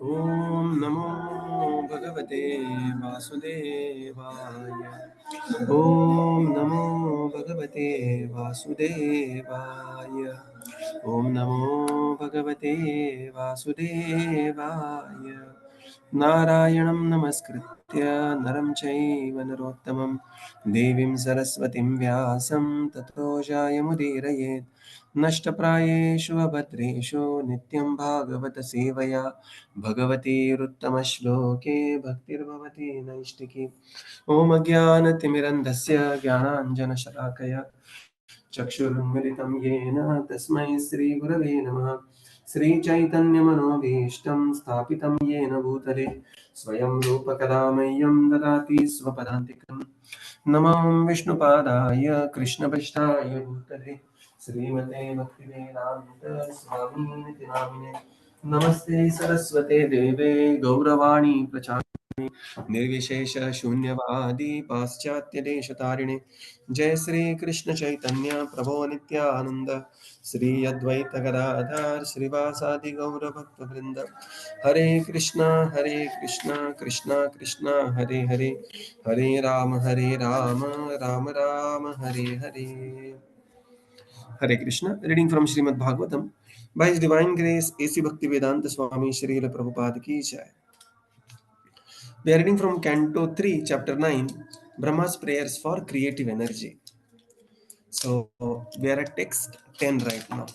Om Namo Bhagavate Vasudevaya. Om Namo Bhagavate Vasudevaya. Om Namo Bhagavate Vasudevaya. Narayanam Namaskritya Naram Chaiva Narottamam Devim Saraswatim Vyasam Tato Jayamudiraye Nashtaprayeshu Abhadreshu Nityam Bhagavata Sevaya Bhagavati Ruttama-shloke Bhaktir-bhavati Naishtiki Om Ajnana-timirandhasya Jnana-anjana-shalakaya Chakshur-militam yena Tasmai Shri-gurave Namaha Shri Chaitanya-manobhishtam Sthapitam yena bhutale Swayam Rupa-kadamayyam Dadati Swapadantikam Namam Vishnupadaya Krishna-prasthaya bhutale Srimate Bhaktivedanta Swami Niti Namine Namaste Saraswate Deve Gauravani Pracharine Nirvishesha Shunyavadi Paschatya Deshatarine Jai Sri Krishna Chaitanya Prabhu Nityananda Sri Advaita Gadadhar Srivasadi Gaura Bhakta Vrinda Hare Krishna Krishna Krishna Hare Hare Hare Rama Rama Rama Hare Hare. Hare Krishna. Reading from Śrīmad Bhāgavatam. By His Divine Grace, A.C. Bhaktivedanta Swami Srila Prabhupada Ki Jai. We are reading from Canto 3, Chapter 9, Brahma's Prayers for Creative Energy. So, we are at text 10 right now.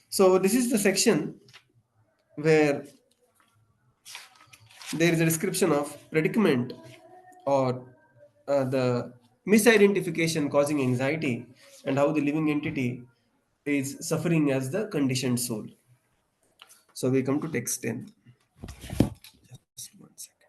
So, this is the section where there is a description of predicament or the misidentification causing anxiety and how the living entity is suffering as the conditioned soul. So we come to text 10. Just one second.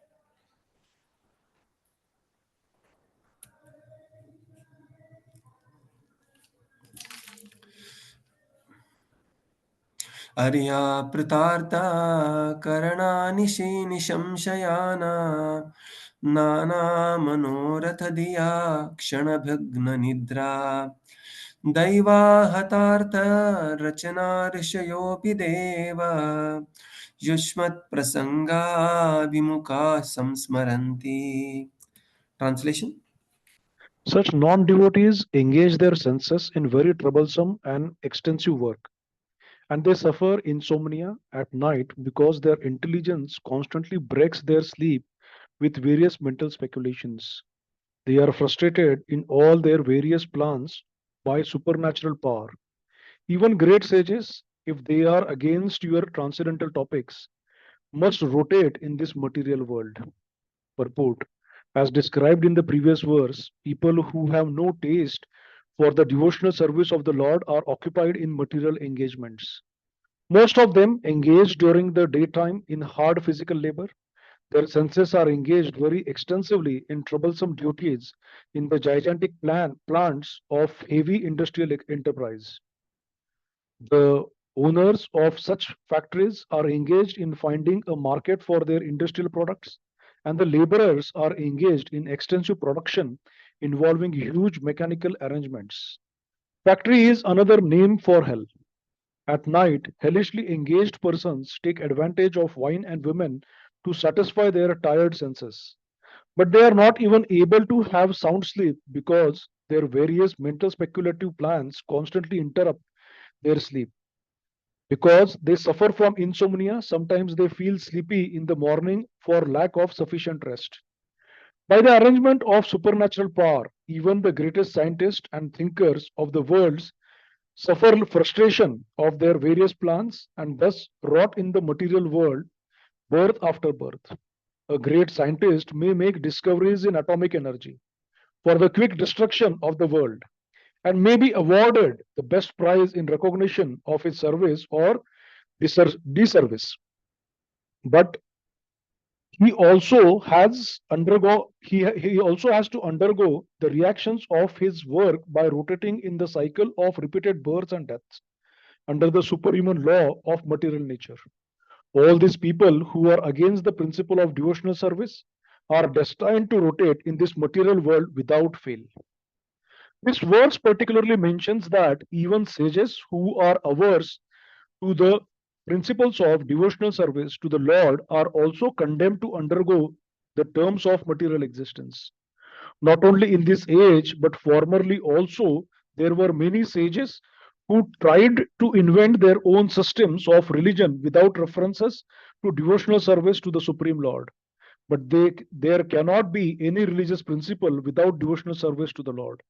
Arya pratarta karana nishamshayana nana manoratha diya kshanabhagna nidra Daiva hatartha rachana rishayopi deva yushmat prasanga vimuka samsmaranti. Translation. Such non-devotees engage their senses in very troublesome and extensive work, and they suffer insomnia at night because their intelligence constantly breaks their sleep with various mental speculations. They are frustrated in all their various plans by supernatural power. Even great sages, if they are against your transcendental topics, must rotate in this material world. Purport. As described in the previous verse, people who have no taste for the devotional service of the Lord are occupied in material engagements. Most of them engage during the daytime in hard physical labor. Their senses are engaged very extensively in troublesome duties in the gigantic plants of heavy industrial enterprise. The owners of such factories are engaged in finding a market for their industrial products, and the laborers are engaged in extensive production involving huge mechanical arrangements. Factory is another name for hell. At night, hellishly engaged persons take advantage of wine and women to satisfy their tired senses. But they are not even able to have sound sleep because their various mental speculative plans constantly interrupt their sleep. Because they suffer from insomnia, sometimes they feel sleepy in the morning for lack of sufficient rest. By the arrangement of supernatural power, even the greatest scientists and thinkers of the world suffer frustration of their various plans and thus rot in the material world birth after birth. A great scientist may make discoveries in atomic energy for the quick destruction of the world and may be awarded the best prize in recognition of his service or disservice. But he also has to undergo the reactions of his work by rotating in the cycle of repeated births and deaths under the superhuman law of material nature. All these people who are against the principle of devotional service are destined to rotate in this material world without fail. This verse particularly mentions that even sages who are averse to the principles of devotional service to the Lord are also condemned to undergo the terms of material existence. Not only in this age, but formerly also, there were many sages who tried to invent their own systems of religion without references to devotional service to the Supreme Lord. But there cannot be any religious principle without devotional service to the Lord.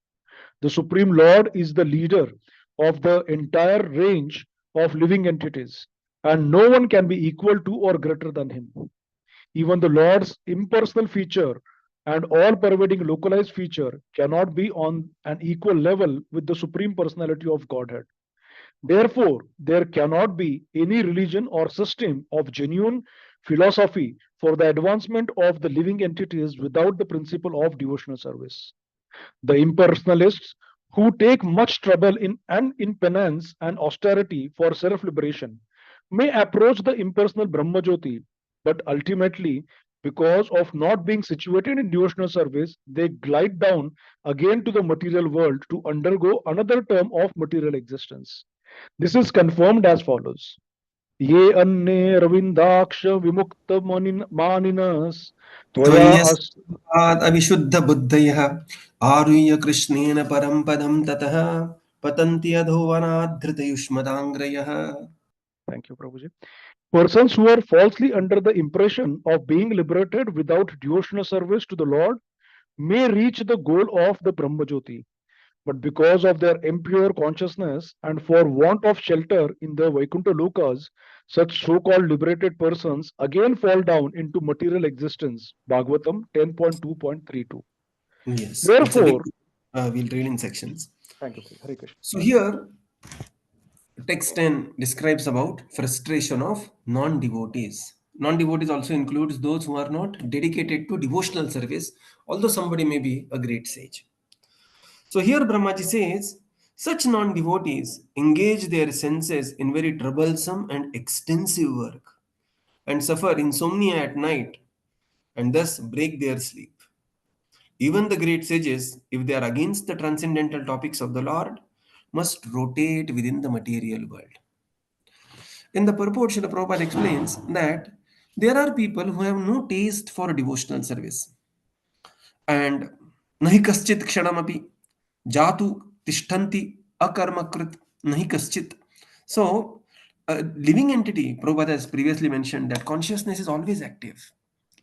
The Supreme Lord is the leader of the entire range of living entities, and no one can be equal to or greater than him. Even the Lord's impersonal feature and all pervading localized feature cannot be on an equal level with the Supreme Personality of Godhead. Therefore, there cannot be any religion or system of genuine philosophy for the advancement of the living entities without the principle of devotional service. The impersonalists who take much trouble in penance and austerity for self-liberation may approach the impersonal Brahmajyoti, but ultimately, because of not being situated in devotional service, they glide down again to the material world to undergo another term of material existence. This is confirmed as follows. Ye anne ravindaksha vimukta maninas tvaya as. त्वय्यस्माद् अविशुद्धबुद्धयः आरुह्य कृष्णेन परं पदं ततः पतन्ति अधोवनाद्धृतयुष्मदाङ्ग्रयः. Thank you, Prabhuji. Persons who are falsely under the impression of being liberated without devotional service to the Lord may reach the goal of the Brahmajyoti, but because of their impure consciousness and for want of shelter in the Vaikuntha Lokas, such so called liberated persons again fall down into material existence. Bhagavatam 10.2.32. Yes, it's a big. Therefore, We'll read in sections. thank you, Hare Krishna. So here, text 10 describes about frustration of non-devotees. Non-devotees also includes those who are not dedicated to devotional service, although somebody may be a great sage. So here Brahmaji says, such non-devotees engage their senses in very troublesome and extensive work and suffer insomnia at night and thus break their sleep. Even the great sages, if they are against the transcendental topics of the Lord, must rotate within the material world. In the purport, Srila Prabhupada explains that there are people who have no taste for devotional service and nahi kaschit kshanamapi jatu tishtanti akarmakrit nahi kaschit. So, a living entity, Prabhupada has previously mentioned that consciousness is always active.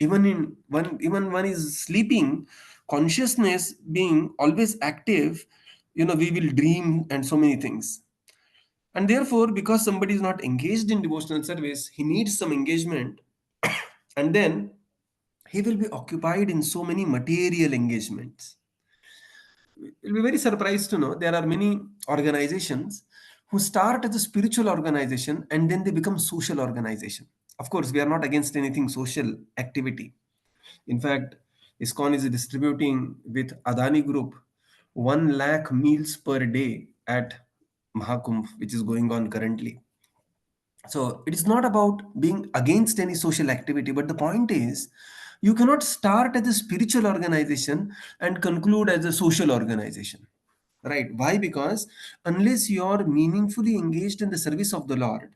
Even one is sleeping, consciousness being always active, we will dream and so many things. And therefore, because somebody is not engaged in devotional service, he needs some engagement, and then he will be occupied in so many material engagements. You'll be very surprised to know there are many organizations who start as a spiritual organization and then they become social organization. Of course, we are not against anything social activity. In fact, ISKCON is distributing with Adani Group 1 lakh meals per day at Mahakumbh, which is going on currently. So it is not about being against any social activity, but the point is you cannot start as a spiritual organization and conclude as a social organization. Right? Why? Because unless you are meaningfully engaged in the service of the Lord,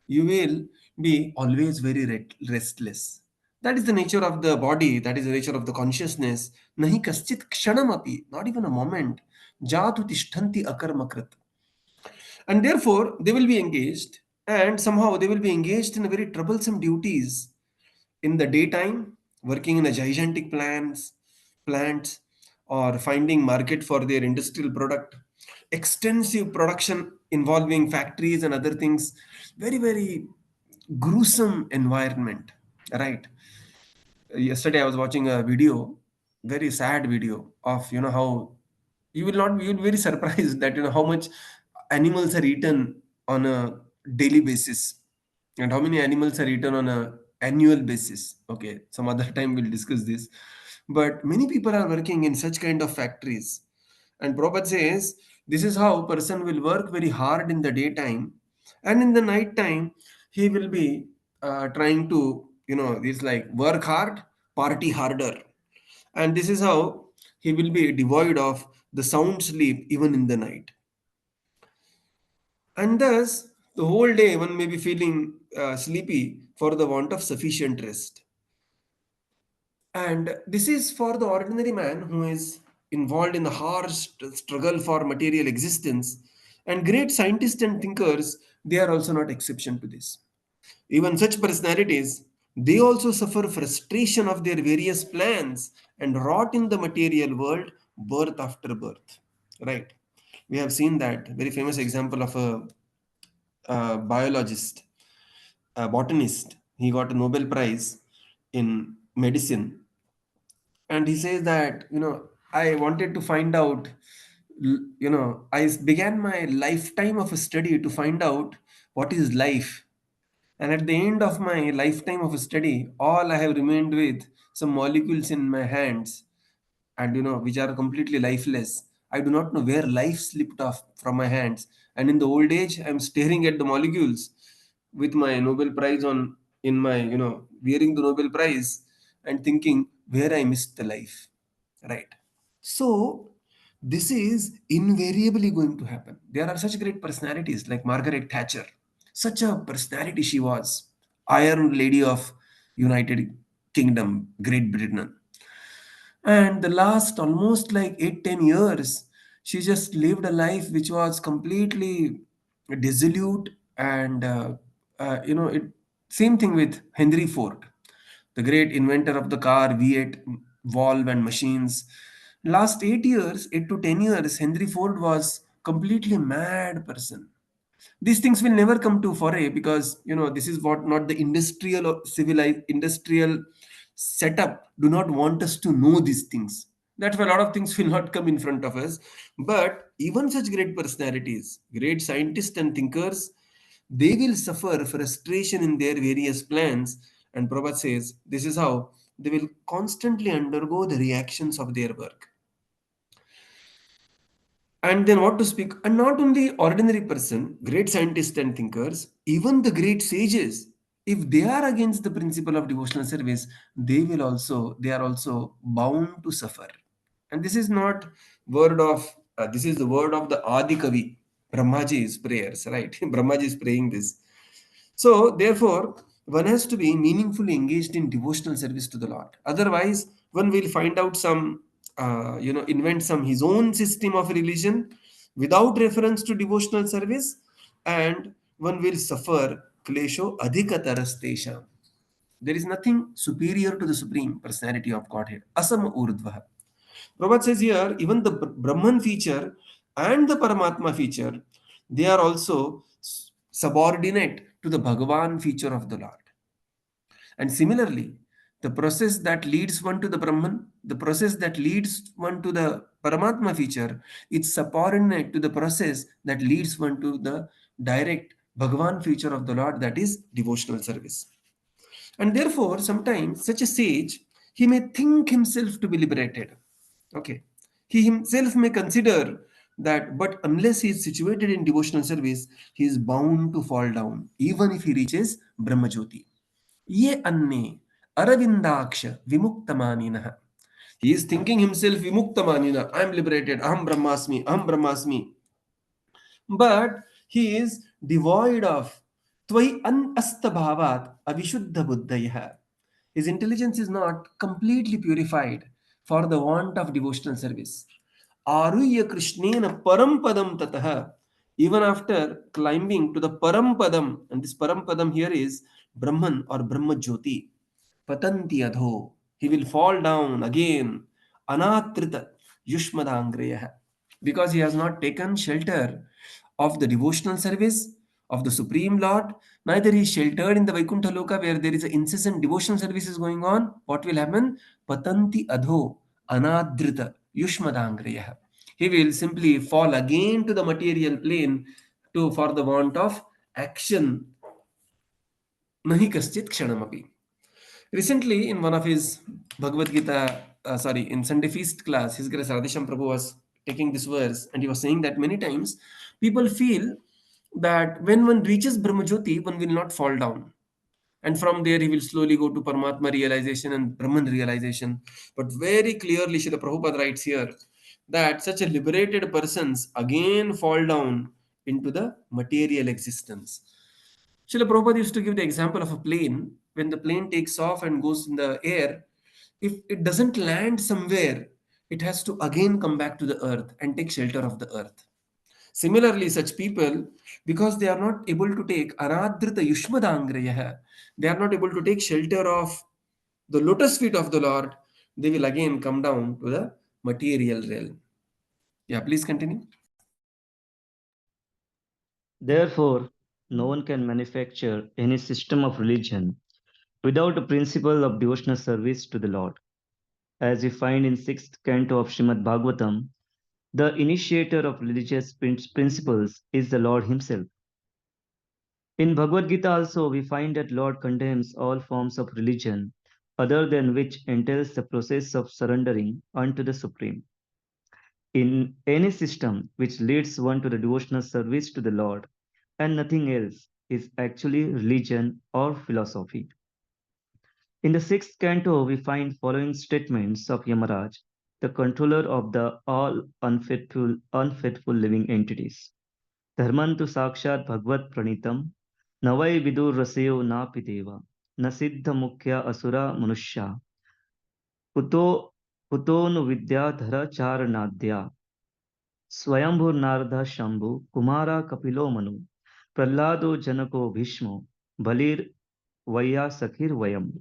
you will be always very restless. That is the nature of the body, that is the nature of the consciousness. Nahi kaschit kshanamapi, not even a moment. Jatu tishtanti akarmakrit. And therefore, they will be engaged, and somehow they will be engaged in a very troublesome duties in the daytime, working in a gigantic plants, or finding market for their industrial product, extensive production involving factories and other things, very, very gruesome environment, right? Yesterday I was watching a video, very sad video of how you'll be very surprised that how much animals are eaten on a daily basis and how many animals are eaten on a annual basis. Okay, some other time we'll discuss this. But many people are working in such kind of factories. And Prabhupada says this is how a person will work very hard in the daytime, and in the night time he will be trying to, it's like work hard, party harder. And this is how he will be devoid of the sound sleep even in the night. And thus, the whole day one may be feeling sleepy for the want of sufficient rest. And this is for the ordinary man who is involved in the harsh struggle for material existence. And great scientists and thinkers, they are also not exception to this. Even such personalities, they also suffer frustration of their various plans and rot in the material world birth after birth. Right? We have seen that very famous example of a biologist, a botanist. He got a Nobel Prize in medicine, and he says that I wanted to find out. I began my lifetime of study to find out what is life. And at the end of my lifetime of study, all I have remained with some molecules in my hands, and which are completely lifeless. I do not know where life slipped off from my hands. And in the old age, I'm staring at the molecules with my Nobel Prize on in my, wearing the Nobel Prize and thinking where I missed the life. Right. So, this is invariably going to happen. There are such great personalities like Margaret Thatcher. Such a personality she was. Iron Lady of United Kingdom, Great Britain. And the last almost like 8-10 years, she just lived a life which was completely dissolute. And, it same thing with Henry Ford, the great inventor of the car, V8 valve and machines. Last 8 years, 8 to 10 years, Henry Ford was completely mad person. These things will never come to foray because this is what not the industrial or civilized industrial setup do not want us to know these things. That's why a lot of things will not come in front of us. But even such great personalities, great scientists and thinkers, they will suffer frustration in their various plans. And Prabhupada says this is how they will constantly undergo the reactions of their work. And then what to speak? And not only ordinary person, great scientists and thinkers, even the great sages, if they are against the principle of devotional service, they are also bound to suffer. And this is not word of, this is the word of the Adi Kavi, Brahmaji's prayers, right? Brahmaji is praying this. So, therefore, one has to be meaningfully engaged in devotional service to the Lord. Otherwise, one will find out invent some his own system of religion without reference to devotional service, and one will suffer klesho adhikatarastesha. There is nothing superior to the Supreme Personality of Godhead. Asam urdhva. Prabhupada says here, even the Brahman feature and the Paramatma feature, they are also subordinate to the Bhagavan feature of the Lord. And similarly, the process that leads one to the Brahman, the process that leads one to the Paramatma feature, it's subordinate to the process that leads one to the direct Bhagavan feature of the Lord, that is devotional service. And therefore, sometimes such a sage, he may think himself to be liberated. Okay. He himself may consider that, but unless he is situated in devotional service, he is bound to fall down, even if he reaches Brahmajyoti. Ye anne aravindaksha vimuktamanina. He is thinking himself vimuktamanina. I am liberated. Aham brahmasmi. Aham brahmasmi. But he is devoid of tvai an astabhavat avishuddha buddhaya. His intelligence is not completely purified for the want of devotional service. Aruya Krishnena Parampadam Tataha. Even after climbing to the Parampadam, and this Parampadam here is Brahman or Brahma Jyoti, Patanti Adho. He will fall down again. Anatrita Yushmadangreya. Because he has not taken shelter of the devotional service of the Supreme Lord, neither he is sheltered in the Vaikuntha Loka where there is an incessant devotional services going on. What will happen? Patanti Adho Anadrita Yushmadangreya. He will simply fall again to the material plane to for the want of action. Nahi kaschit kshanamapi. Recently, in one of his Bhagavad Gita, in Sunday feast class, His Grace Radhesham Prabhu was taking this verse and he was saying that many times people feel that when one reaches Brahmajyoti, one will not fall down. And from there, he will slowly go to Paramatma realization and Brahman realization. But very clearly, Srila Prabhupada writes here that such a liberated persons again fall down into the material existence. Srila Prabhupada used to give the example of a plane. When the plane takes off and goes in the air, if it doesn't land somewhere, it has to again come back to the earth and take shelter of the earth. Similarly, such people, because they are not able to take anadrita yushmadangraya, they are not able to take shelter of the lotus feet of the Lord, they will again come down to the material realm. Yeah, please continue. Therefore, no one can manufacture any system of religion without a principle of devotional service to the Lord. As we find in 6th canto of Śrīmad Bhāgavatam, the initiator of religious principles is the Lord Himself. In Bhagavad Gita also, we find that Lord condemns all forms of religion other than which entails the process of surrendering unto the Supreme. In any system which leads one to the devotional service to the Lord and nothing else is actually religion or philosophy. In the 6th canto, we find following statements of Yamaraj, the controller of the all unfaithful living entities. Dharmantu sakshat bhagvat pranitam, navai vidur rasayo napi deva, na siddha mukhya asura manushya, kuto kutonu vidyadhara charanadya, स्वयंभू नारद शंभु कुमारा कपिलो मनु प्रह्लादो जनको भीष्मो बलिर वैया सखिर वयम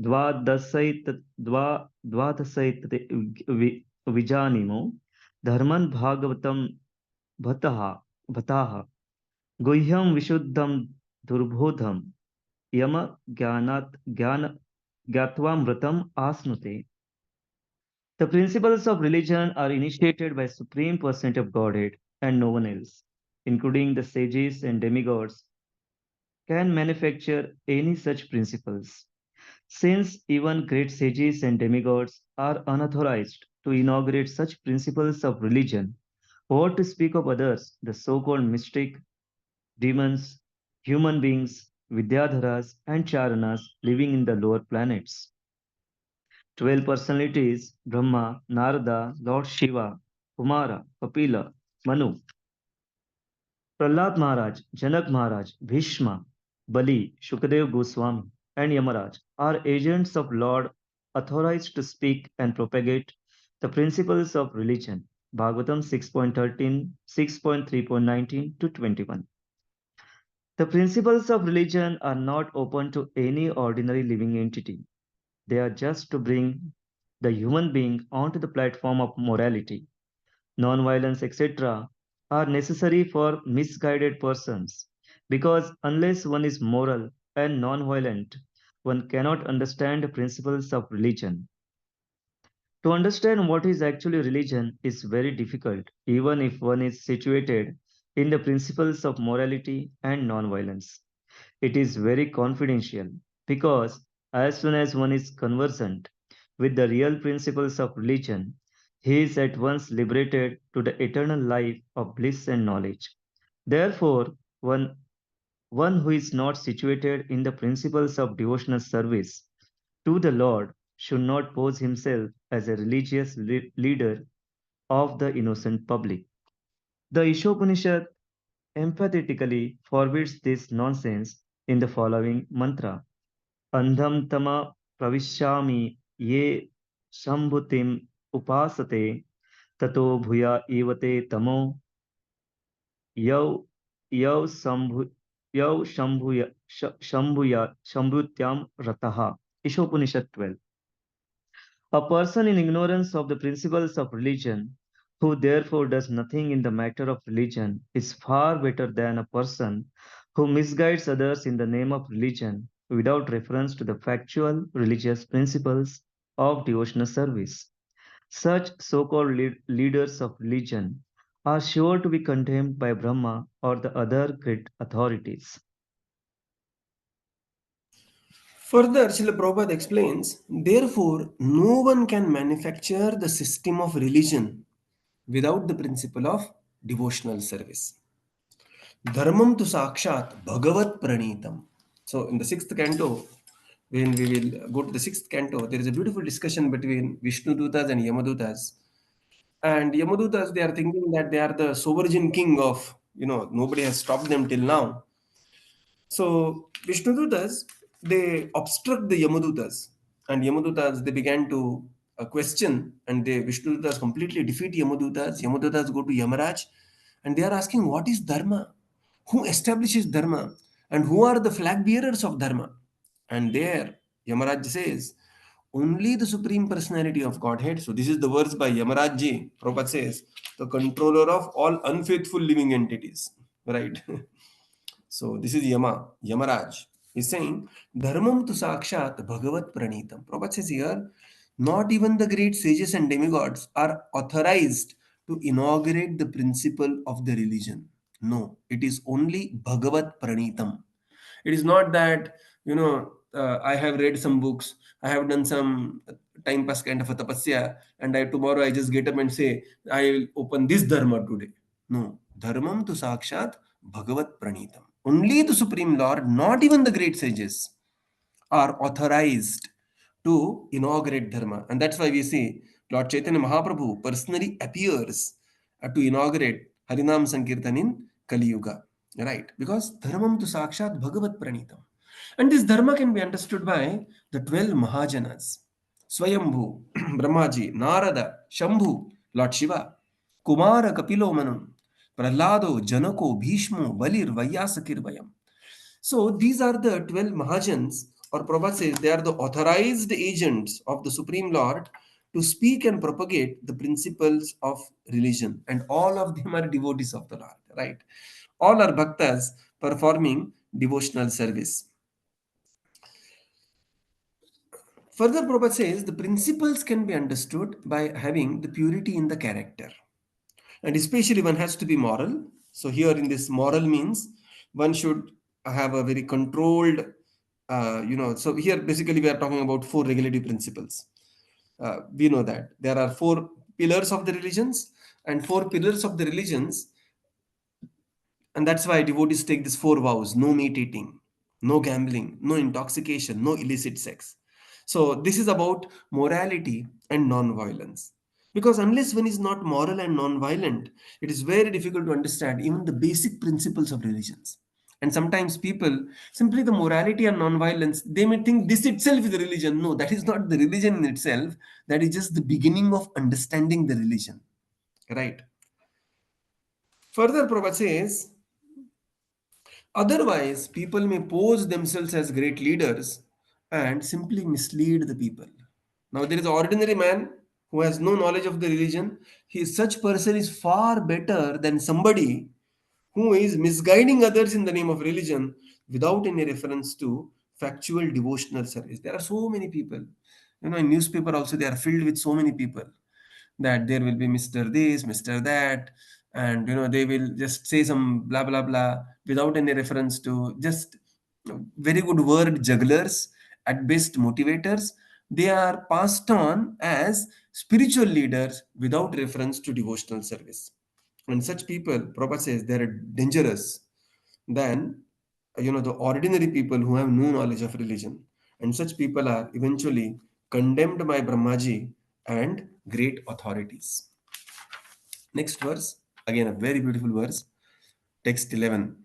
द्वादशैत द्वा द्वादशैत विजानीमो धर्मन् भागवतम भतः भताः गुह्यम विशुद्धम दुर्बोधम यम ज्ञान ज्ञात्वामृतम आस्नुते. The principles of religion are initiated by Supreme Personality of Godhead and no one else, including the sages and demigods, can manufacture any such principles. Since even great sages and demigods are unauthorized to inaugurate such principles of religion, what to speak of others, the so-called mystic, demons, human beings, Vidyadharas, and Charanas living in the lower planets. 12 personalities Brahma, Narada, Lord Shiva, Kumara, Kapila, Manu, Prahlad Maharaj, Janak Maharaj, Bhishma, Bali, Shukadev Goswami, and Yamaraj are agents of Lord authorized to speak and propagate the principles of religion. Bhagavatam 6.13, 6.3.19 to 21. The principles of religion are not open to any ordinary living entity. They are just to bring the human being onto the platform of morality. Non-violence, etc., are necessary for misguided persons because unless one is moral and non-violent, one cannot understand the principles of religion. To understand what is actually religion is very difficult, even if one is situated in the principles of morality and non-violence. It is very confidential because as soon as one is conversant with the real principles of religion, he is at once liberated to the eternal life of bliss and knowledge. Therefore, one who is not situated in the principles of devotional service to the Lord should not pose himself as a religious leader of the innocent public. The Ishopanishad emphatically forbids this nonsense in the following mantra. Andham tama pravishyami ye shambhutim upasate tato bhuya evate tamo yau yau shambhu yau shambhutyam rataha. Ishopanishad 12. A person in ignorance of the principles of religion, who therefore does nothing in the matter of religion, is far better than a person who misguides others in the name of religion without reference to the factual religious principles of devotional service. Such so called leaders of religion are sure to be condemned by Brahma or the other great authorities. Further, Srila Prabhupada explains, therefore, no one can manufacture the system of religion without the principle of devotional service. Dharmam tu sakshat bhagavat pranitam. So, in the sixth canto, when we will go to the sixth canto, there is a beautiful discussion between Vishnu Dutas and Yamadutas. And Yamadutas, they are thinking that they are the sovereign king of, nobody has stopped them till now. So Vishnudutas, they obstruct the Yamadutas, and Yamadutas they began to question, and they Vishnudutas completely defeat Yamadutas. Yamadutas go to Yamaraj, and they are asking, "What is dharma? Who establishes dharma, and who are the flag bearers of dharma?" And there Yamaraj says, "Only the Supreme Personality of Godhead." So this is the verse by Yamaraj ji. Prabhupada says, "The controller of all unfaithful living entities." Right. So this is Yamaraj. He's saying, Dharmam tu sakshat bhagavat pranitam. Prabhupada says here, not even the great sages and demigods are authorized to inaugurate the principle of the religion. No, it is only bhagavat pranitam. It is not that, I have read some books, I have done some time pass kind of a tapasya, and tomorrow I just get up and say, I will open this dharma today. No, dharmam tu sakshat bhagavat pranitam. Only the Supreme Lord, not even the great sages, are authorized to inaugurate dharma. And that's why we see Lord Chaitanya Mahaprabhu personally appears to inaugurate Harinam Sankirtan in Kali Yuga. Right? Because dharmam tu sakshat bhagavat pranitam. And this dharma can be understood by the 12 Mahajanas. Swayambhu, Brahmaji, Narada, Shambhu, Lord Shiva, Kumara Kapilo Manam, Prahlado, Janako, Bhishmo, Balir, Vaiyasakir Vayam. So these are the 12 Mahajans, or Prabhupada says they are the authorized agents of the Supreme Lord to speak and propagate the principles of religion. And all of them are devotees of the Lord, right? All are bhaktas performing devotional service. Further, Prabhupada says the principles can be understood by having the purity in the character. And especially one has to be moral. So here in this moral means one should have a very controlled, so here basically we are talking about four regulative principles. We know that there are four pillars of the religions, and four pillars of the religions, and that's why devotees take these four vows: no meat eating, no gambling, no intoxication, no illicit sex. So, this is about morality and non violence. Because unless one is not moral and non violent, it is very difficult to understand even the basic principles of religions. And sometimes people, simply the morality and non violence, they may think this itself is the religion. No, that is not the religion in itself. That is just the beginning of understanding the religion. Right? Further, Prabhupada says, otherwise, people may pose themselves as great leaders and simply mislead the people. Now, there is an ordinary man who has no knowledge of the religion. Such person is far better than somebody who is misguiding others in the name of religion without any reference to factual devotional service. There are so many people. In newspaper also they are filled with so many people, that there will be Mr. this, Mr. that, and they will just say some blah blah blah without any reference to, just very good word jugglers, at best motivators. They are passed on as spiritual leaders without reference to devotional service. And such people, Prabhupada says, they are dangerous than the ordinary people who have no knowledge of religion. And such people are eventually condemned by Brahmaji and great authorities. Next verse, again a very beautiful verse, text 11.